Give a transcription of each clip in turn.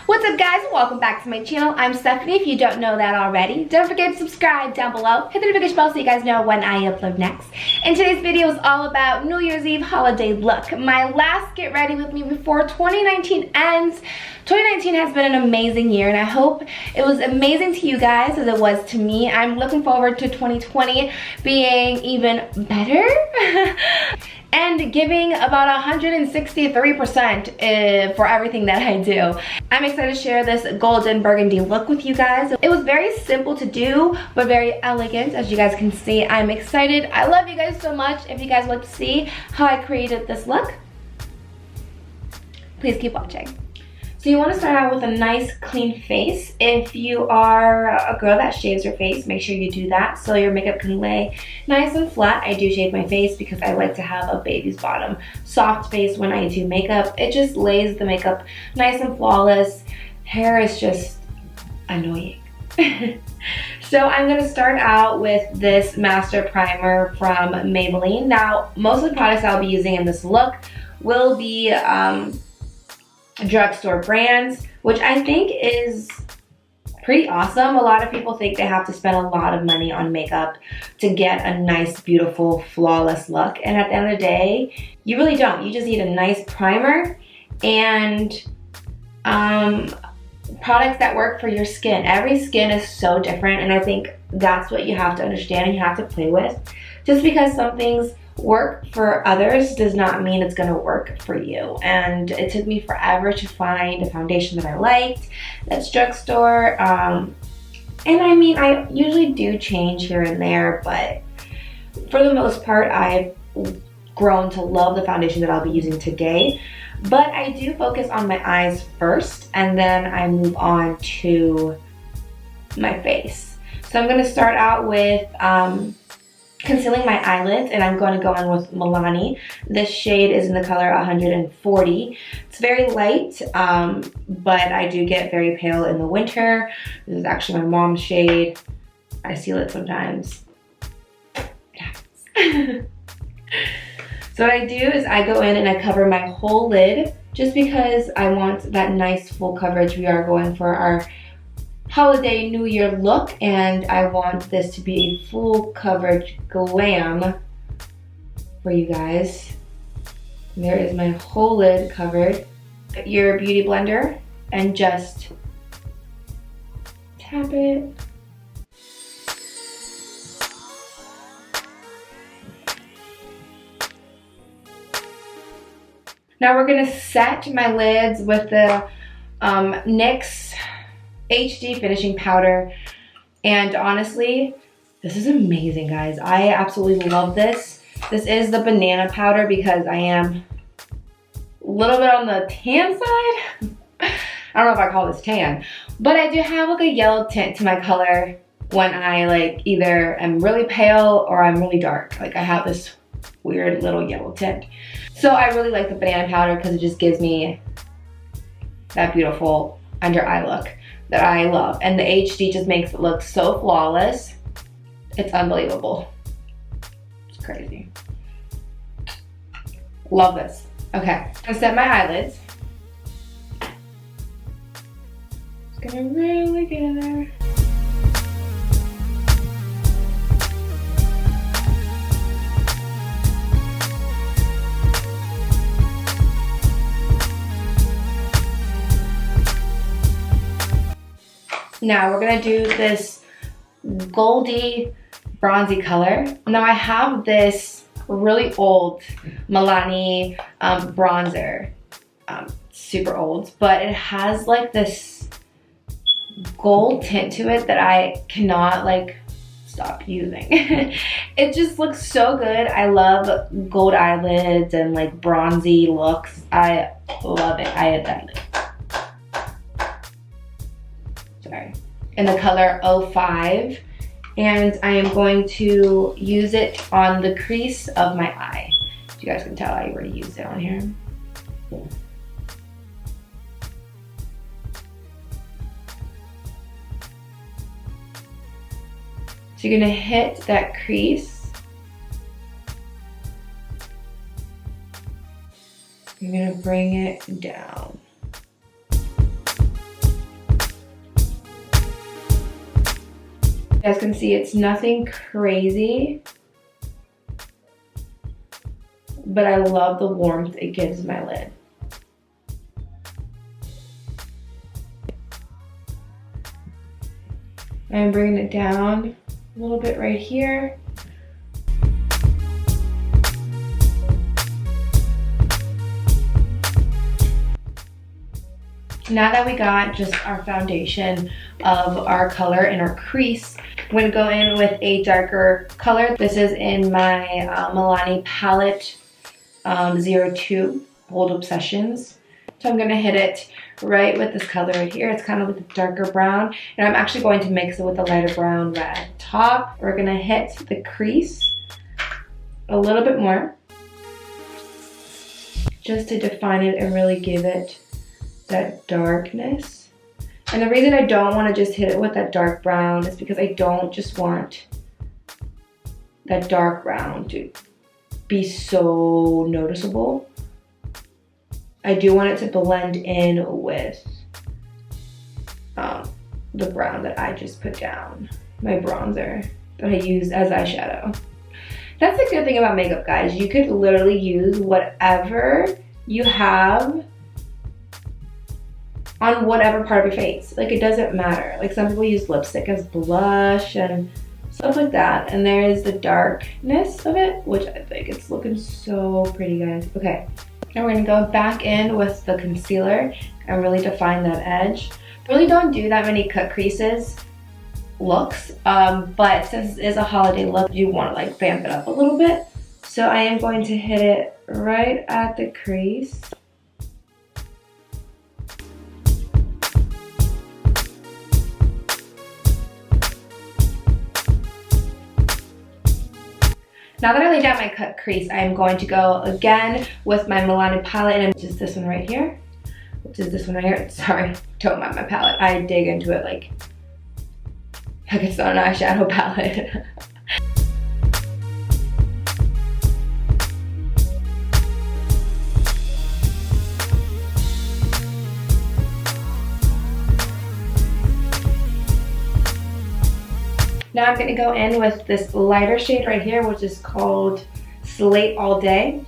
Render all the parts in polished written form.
What's up guys, welcome back to my channel. I'm Stephanie, if you don't know that already. Don't forget to subscribe down below. Hit the notification bell so you guys know when I upload next. And today's video is all about New Year's Eve holiday look. My last get ready with me before 2019 ends. 2019 has been an amazing year and I hope it was amazing to you guys as it was to me. I'm looking forward to 2020 being even better. And giving about 163% for everything that I do. I'm excited to share this golden burgundy look with you guys. It was very simple to do, but very elegant, as you guys can see. I'm excited. I love you guys so much. If you guys want to see how I created this look, please keep watching. So you want to start out with a nice clean face. If you are a girl that shaves her face, make sure you do that so your makeup can lay nice and flat. I do shave my face because I like to have a baby's bottom soft face when I do makeup. It just lays the makeup nice and flawless. Hair is just annoying. So I'm going to start out with this Master Primer from Maybelline. Now, most of the products I'll be using in this look will be drugstore brands, which I think is pretty awesome. A lot of people think they have to spend a lot of money on makeup to get a nice, beautiful, flawless look. And at the end of the day, you really don't. You just need a nice primer and products that work for your skin. Every skin is so different, and I think that's what you have to understand and you have to play with. Just because some things work for others does not mean it's gonna work for you. And it took me forever to find a foundation that I liked, that's drugstore. And I mean, I usually do change here and there, but for the most part, I've grown to love the foundation that I'll be using today. But I do focus on my eyes first, and then I move on to my face. So I'm gonna start out with concealing my eyelids, and I'm going to go in with Milani. This shade is in the color 140. It's very light, but I do get very pale in the winter. This is actually my mom's shade. I steal it sometimes. It happens. So what I do is I go in and I cover my whole lid just because I want that nice full coverage. We are going for our holiday New Year look, and I want this to be a full coverage glam for you guys. And there is my whole lid covered. Get your beauty blender and just tap it. Now we're gonna set my lids with the NYX HD finishing powder, and honestly, this is amazing, guys. I absolutely love this. This is the banana powder because I am a little bit on the tan side. I don't know if I call this tan, but I do have like a yellow tint to my color when I like either am really pale or I'm really dark. Like I have this weird little yellow tint. So I really like the banana powder because it just gives me that beautiful under eye look that I love, and the HD just makes it look so flawless. It's unbelievable. It's crazy. Love this. Okay, I'm gonna set my eyelids. Just gonna really get in there. Now we're gonna do this goldy bronzy color. Now I have this really old Milani bronzer, super old, but it has like this gold tint to it that I cannot like stop using. It just looks so good. I love gold eyelids and like bronzy looks. I love it. I had that. Sorry, in the color 05, and I am going to use it on the crease of my eye. You guys can tell I already used it on here. So you're gonna hit that crease. You're gonna bring it down. You guys can see it's nothing crazy, but I love the warmth it gives my lid. I'm bringing it down a little bit right here. Now that we got just our foundation of our color and our crease, I'm gonna go in with a darker color. This is in my Milani palette 02 Bold Obsessions. So I'm gonna hit it right with this color right here. It's kind of like a darker brown, and I'm actually going to mix it with a lighter brown red top. We're gonna hit the crease a little bit more just to define it and really give it that darkness. And the reason I don't want to just hit it with that dark brown is because I don't just want that dark brown to be so noticeable. I do want it to blend in with the brown that I just put down, my bronzer that I use as eyeshadow. That's the good thing about makeup, guys. You could literally use whatever you have on whatever part of your face. Like, it doesn't matter. Like, some people use lipstick as blush and stuff like that. And there is the darkness of it, which I think it's looking so pretty, guys. Okay, now we're gonna go back in with the concealer and really define that edge. Really don't do that many cut creases looks, but since it is a holiday look, you want to like vamp it up a little bit. So I am going to hit it right at the crease. Now that I laid out my cut crease, I am going to go again with my Milani palette, and just this one right here, which is this one right here. Sorry, don't mind my palette. I dig into it like it's not an eyeshadow palette. Now I'm gonna go in with this lighter shade right here, which is called Slate All Day.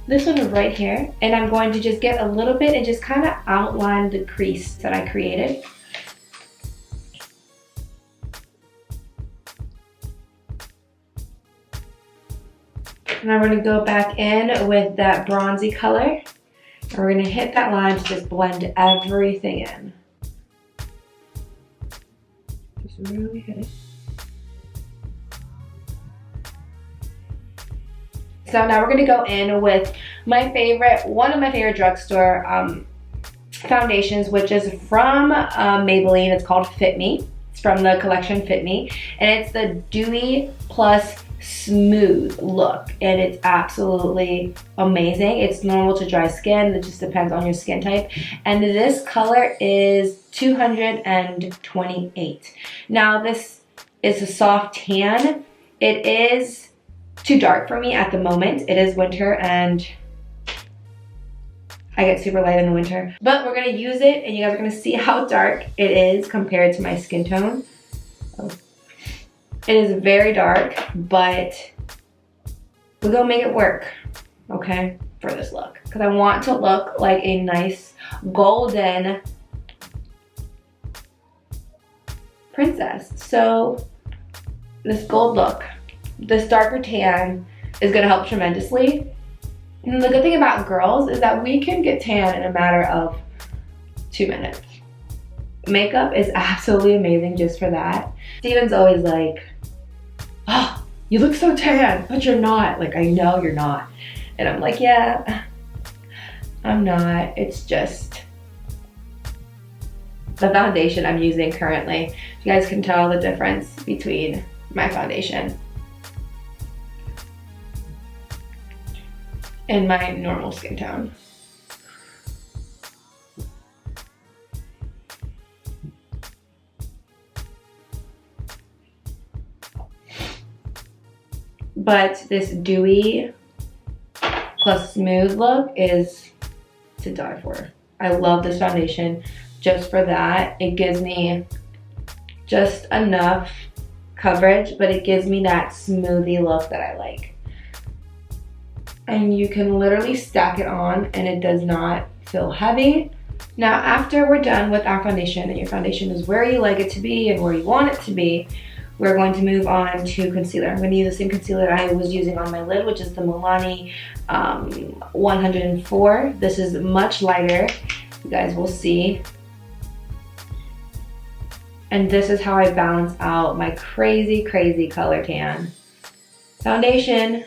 This one right here, and I'm going to just get a little bit and just kind of outline the crease that I created. And I'm gonna go back in with that bronzy color, and we're gonna hit that line to just blend everything in. Just really hit it. So now we're gonna go in with one of my favorite drugstore foundations, which is from Maybelline. It's called Fit Me. It's from the collection Fit Me, and it's the Dewy Plus Smooth look, and it's absolutely amazing. It's normal to dry skin. It just depends on your skin type, and this color is 228. Now this is a soft tan. It is too dark for me at the moment. It is winter and I get super light in the winter, but we're gonna use it and you guys are gonna see how dark it is compared to my skin tone. It is very dark, but we're gonna make it work, okay, for this look. Because I want to look like a nice golden princess. So this gold look, this darker tan is gonna help tremendously. And the good thing about girls is that we can get tan in a matter of 2 minutes. Makeup is absolutely amazing just for that. Steven's always like, oh, you look so tan, but you're not. Like, I know you're not. And I'm like, yeah, I'm not. It's just the foundation I'm using currently. You guys can tell the difference between my foundation and my normal skin tone. But this dewy plus smooth look is to die for. I love this foundation just for that. It gives me just enough coverage, but it gives me that smoothie look that I like. And you can literally stack it on and it does not feel heavy. Now, after we're done with our foundation, and your foundation is where you like it to be and where you want it to be, we're going to move on to concealer. I'm going to use the same concealer I was using on my lid, which is the Milani 104. This is much lighter. You guys will see. And this is how I balance out my crazy, crazy color tan foundation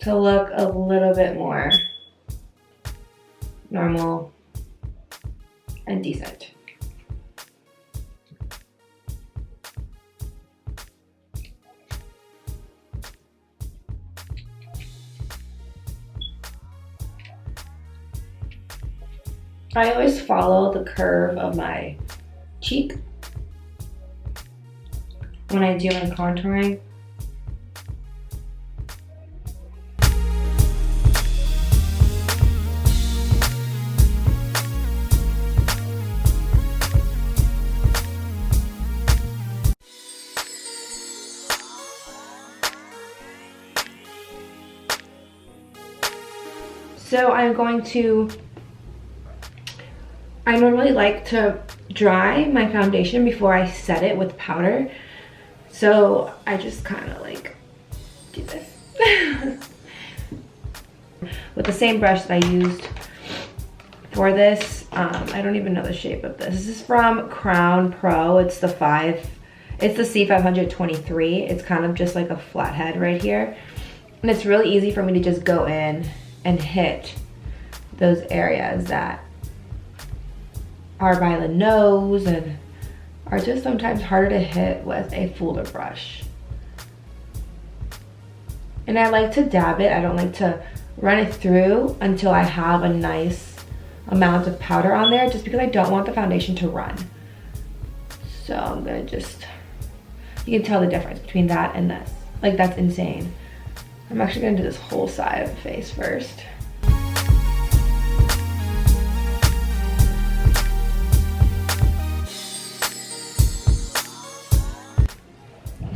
to look a little bit more normal and decent. I always follow the curve of my cheek when I do my contouring. So I normally like to dry my foundation before I set it with powder. So I just kind of like do this. With the same brush that I used for this. I don't even know the shape of this. This is from Crown Pro. It's the C523. It's kind of just like a flathead right here. And it's really easy for me to just go in and hit those areas that are by the nose and are just sometimes harder to hit with a fuller brush. And I like to dab it. I don't like to run it through until I have a nice amount of powder on there, just because I don't want the foundation to run. So I'm gonna just, you can tell the difference between that and this. Like, that's insane. I'm actually gonna do this whole side of the face first.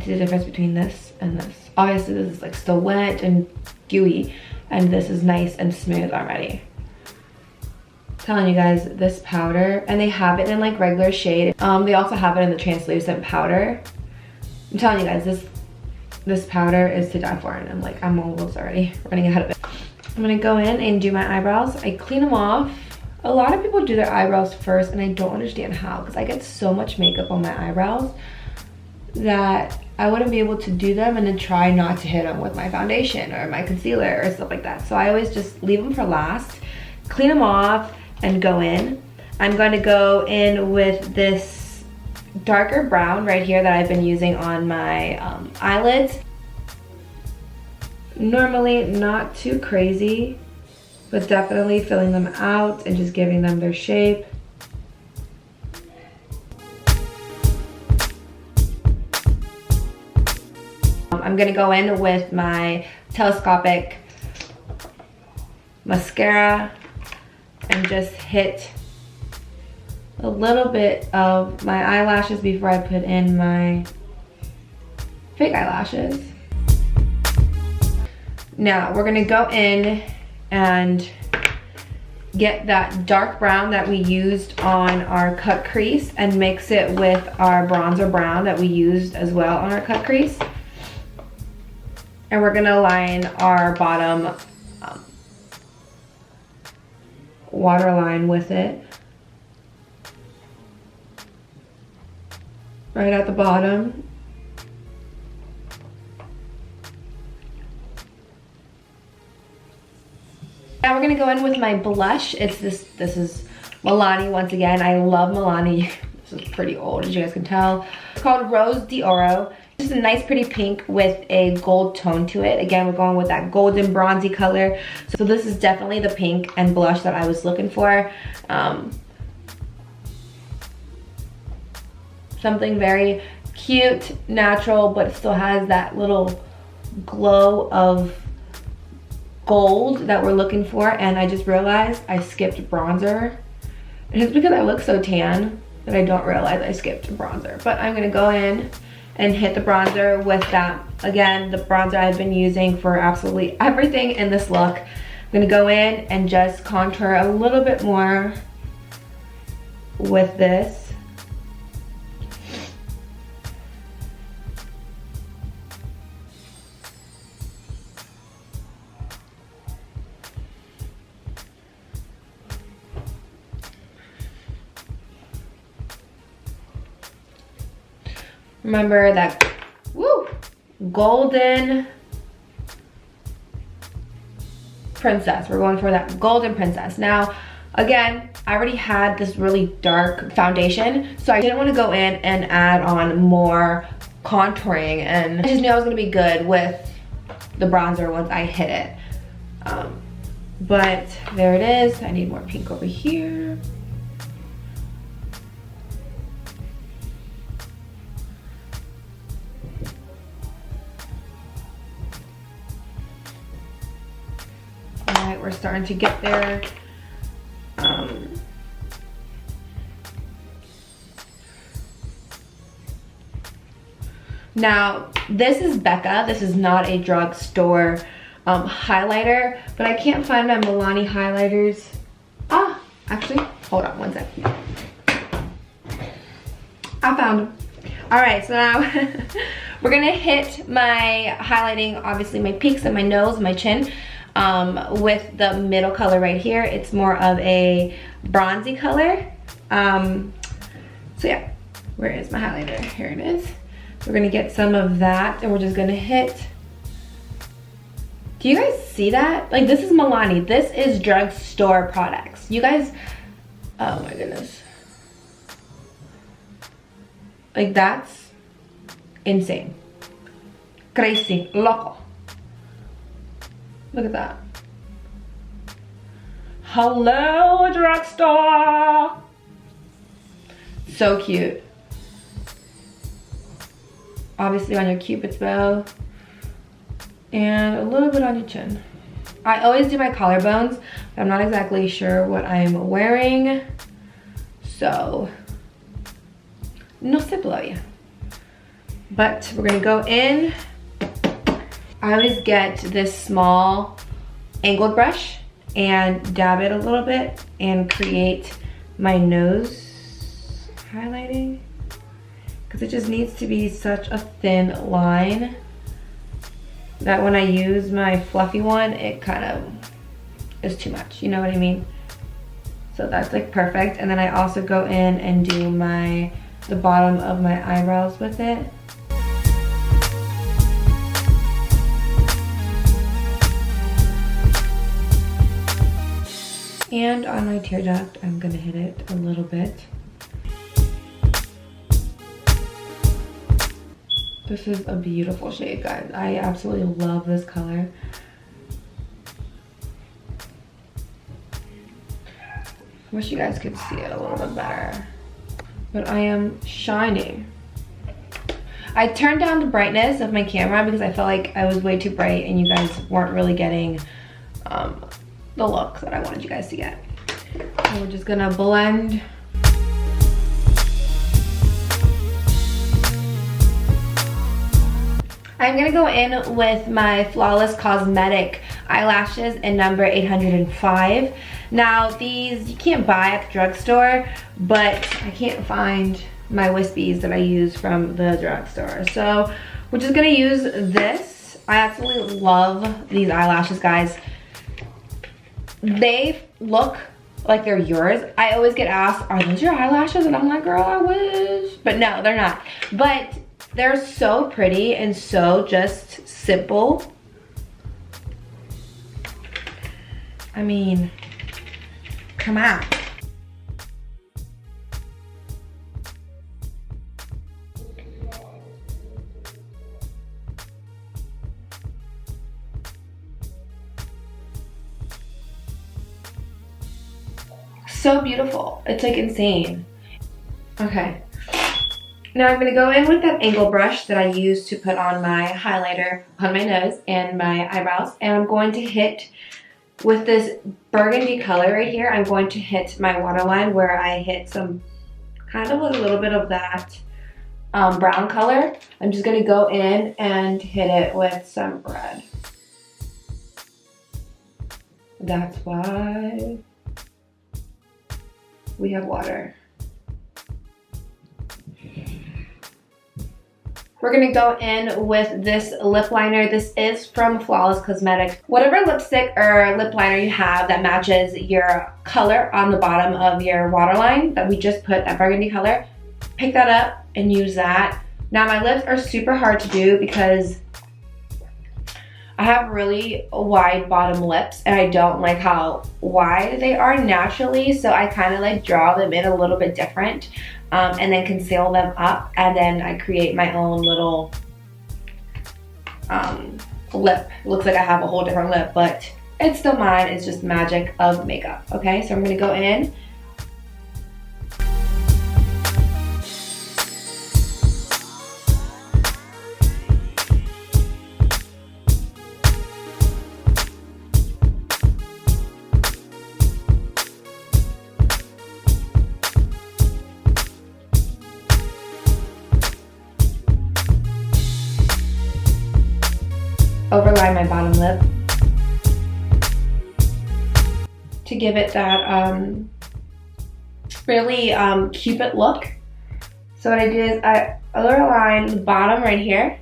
See the difference between this and this. Obviously this is like still wet and gooey, and this is nice and smooth already. I'm telling you guys, this powder, and they have it in like regular shade. They also have it in the translucent powder. I'm telling you guys, this powder is to die for, and I'm almost already running ahead of it. I'm gonna go in and do my eyebrows. I clean them off. A lot of people do their eyebrows first, and I don't understand how, because I get so much makeup on my eyebrows that I wouldn't be able to do them and then try not to hit them with my foundation or my concealer or stuff like that. So I always just leave them for last, clean them off, and go in. I'm going to go in with this darker brown right here that I've been using on my eyelids. Normally not too crazy, but definitely filling them out and just giving them their shape. I'm gonna go in with my telescopic mascara and just hit a little bit of my eyelashes before I put in my fake eyelashes. Now we're gonna go in and get that dark brown that we used on our cut crease and mix it with our bronzer brown that we used as well on our cut crease. And we're gonna line our bottom waterline with it. Right at the bottom. Now we're gonna go in with my blush. This is Milani once again. I love Milani. This is pretty old, as you guys can tell. It's called Rose d'Oro. Just a nice pretty pink with a gold tone to it. Again, we're going with that golden bronzy color. So this is definitely the pink and blush that I was looking for. Something very cute, natural, but it still has that little glow of gold that we're looking for. And I just realized I skipped bronzer. And it's because I look so tan that I don't realize I skipped bronzer. But I'm gonna go in and hit the bronzer with that. Again, the bronzer I've been using for absolutely everything in this look. I'm gonna go in and just contour a little bit more with this. Remember that, woo, golden princess. We're going for that golden princess. Now, again, I already had this really dark foundation, so I didn't want to go in and add on more contouring, and I just knew I was going to be good with the bronzer once I hit it. But there it is. I need more pink over here. Alright, we're starting to get there. Now, this is Becca. This is not a drugstore highlighter, but I can't find my Milani highlighters. Ah, actually, hold on one sec. I found them. All right, so now we're gonna hit my highlighting, obviously my peaks and my nose and my chin with the middle color right here. It's more of a bronzy color. So yeah, where is my highlighter? Here it is. We're gonna get some of that and we're just gonna hit. Do you guys see that? Like, this is Milani. This is drugstore products. You guys, oh my goodness. Like, that's insane. Crazy, loco. Look at that. Hello, drugstore. So cute. Obviously on your cupid's bow. And a little bit on your chin. I always do my collarbones, but I'm not exactly sure what I'm wearing. So, no sé todavía. But we're gonna go in. I always get this small angled brush and dab it a little bit and create my nose highlighting. Because it just needs to be such a thin line that when I use my fluffy one, it kind of is too much, you know what I mean? So that's like perfect. And then I also go in and do the bottom of my eyebrows with it. And on my tear duct, I'm gonna hit it a little bit. This is a beautiful shade, guys. I absolutely love this color. I wish you guys could see it a little bit better. But I am shining. I turned down the brightness of my camera because I felt like I was way too bright and you guys weren't really getting the look that I wanted you guys to get. So we're just gonna blend. I'm gonna go in with my Flawless Cosmetic eyelashes in number 805. Now these, you can't buy at the drugstore, but I can't find my wispies that I use from the drugstore. So we're just gonna use this. I absolutely love these eyelashes, guys. They look like they're yours. I always get asked, are those your eyelashes? And I'm like, girl, I wish. But no, they're not. But they're so pretty and so just simple. I mean, come on. So beautiful. It's like insane. Okay. Now I'm gonna go in with that angle brush that I use to put on my highlighter on my nose and my eyebrows. And I'm going to hit, with this burgundy color right here, I'm going to hit my waterline where I hit some, kind of a little bit of that brown color, I'm just gonna go in and hit it with some red. That's why we have water. We're gonna go in with this lip liner. This is from Flawless Cosmetics. Whatever lipstick or lip liner you have that matches your color on the bottom of your waterline that we just put, that burgundy color, pick that up and use that. Now my lips are super hard to do because I have really wide bottom lips and I don't like how wide they are naturally, so I kind of like draw them in a little bit different and then conceal them up, and then I create my own little lip. It looks like I have a whole different lip, but it's still mine. It's just magic of makeup. Okay, so I'm gonna go in. Overline my bottom lip to give it that really Cupid look. So what I do is I overline the bottom right here,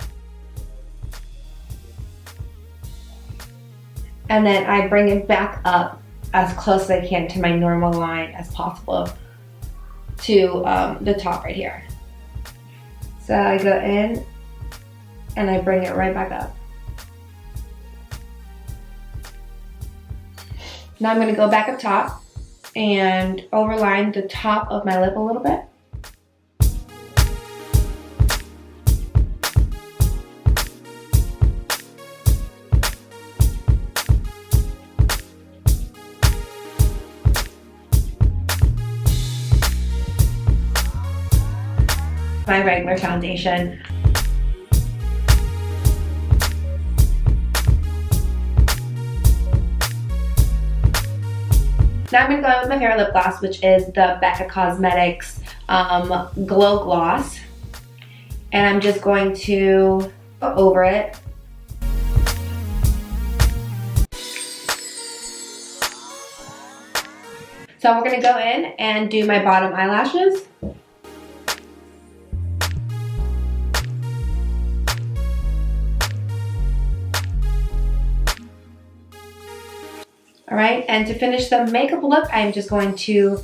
and then I bring it back up as close as I can to my normal line as possible to the top right here. So I go in and I bring it right back up. Now I'm going to go back up top and overline the top of my lip a little bit. My regular foundation. Now I'm going to go in with my favorite lip gloss, which is the Becca Cosmetics Glow Gloss. And I'm just going to go over it. So we're going to go in and do my bottom eyelashes. Alright, and to finish the makeup look, I'm just going to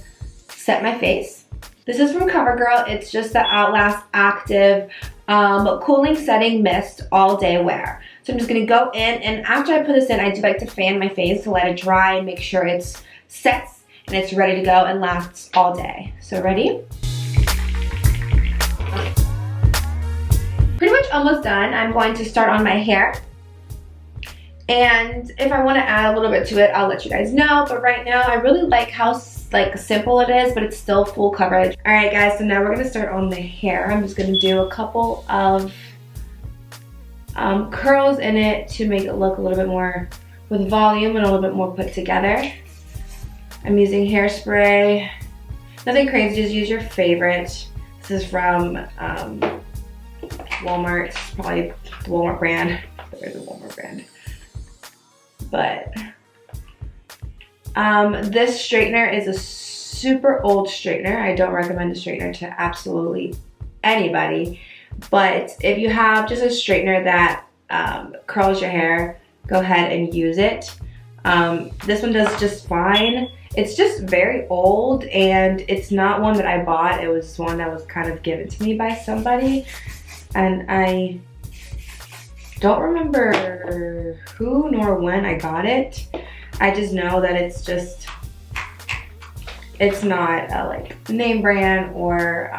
set my face. This is from CoverGirl. It's just the Outlast Active Cooling Setting Mist All Day Wear. So I'm just going to go in, and after I put this in, I do like to fan my face to let it dry and make sure it's sets and it's ready to go and lasts all day. So ready? Pretty much almost done. I'm going to start on my hair. And if I want to add a little bit to it, I'll let you guys know. But right now, I really like how simple it is, but it's still full coverage. All right, guys. So now we're gonna start on the hair. I'm just gonna do a couple of curls in it to make it look a little bit more with volume and a little bit more put together. I'm using hairspray. Nothing crazy. Just use your favorite. This is from Walmart. It's probably the Walmart brand. There's a Walmart brand. But this straightener is a super old straightener. I don't recommend the straightener to absolutely anybody. But if you have just a straightener that curls your hair, go ahead and use it. This one does just fine. It's just very old, and it's not one that I bought. It was one that was kind of given to me by somebody. And I don't remember who nor when I got it. I just know that it's not like name brand or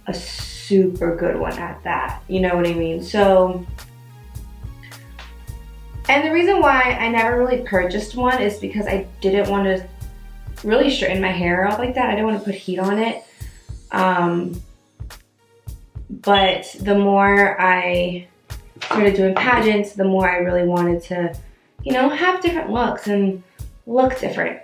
a super good one at that. You know what I mean? So, and the reason why I never really purchased one is because I didn't want to really straighten my hair out like that. I didn't want to put heat on it. But the more I started doing pageants, the more I really wanted to, you know, have different looks and look different.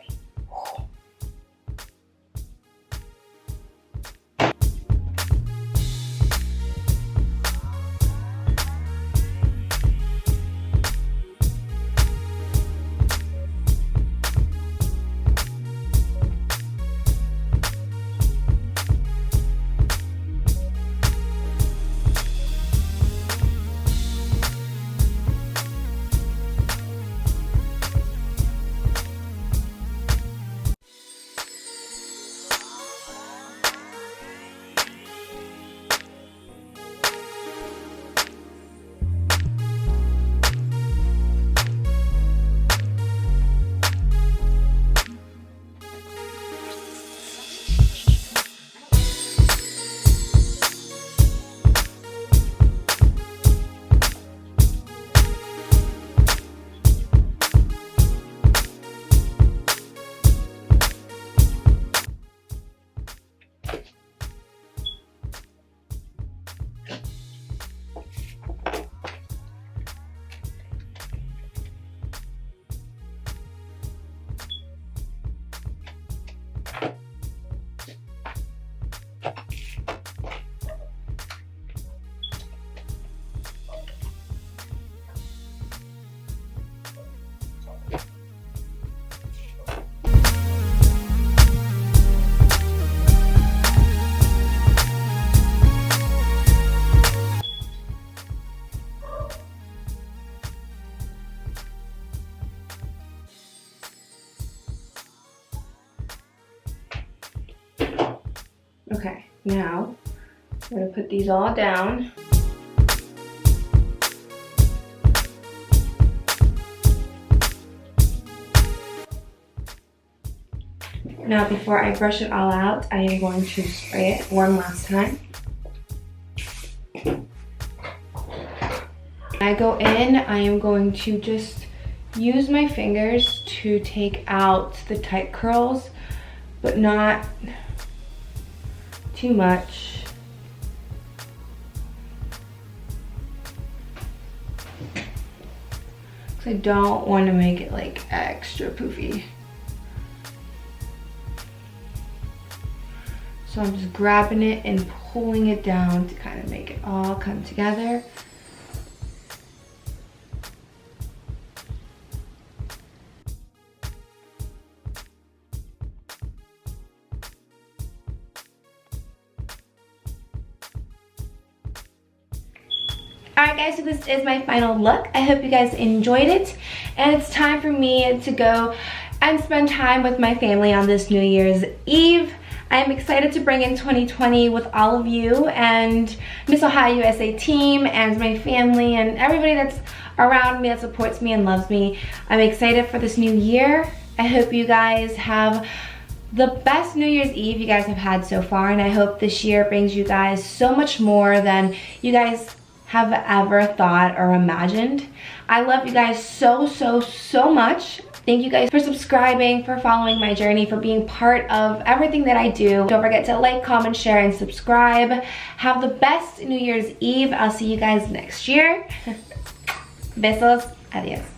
Okay, now I'm gonna put these all down. Now before I brush it all out, I am going to spray it one last time. When I go in, I am going to just use my fingers to take out the tight curls, but not too much. Because I don't want to make it like extra poofy. So I'm just grabbing it and pulling it down to kind of make it all come together. Alright guys, so this is my final look. I hope you guys enjoyed it. And it's time for me to go and spend time with my family on this New Year's Eve. I'm excited to bring in 2020 with all of you and Miss Ohio USA team and my family and everybody that's around me that supports me and loves me. I'm excited for this new year. I hope you guys have the best New Year's Eve you guys have had so far, and I hope this year brings you guys so much more than you guys have ever thought or imagined. I love you guys so much. Thank you guys for subscribing, for following my journey, for being part of everything that I do. Don't forget to like, comment, share, and subscribe. Have the best New Year's Eve. I'll see you guys next year. Besos. Adios.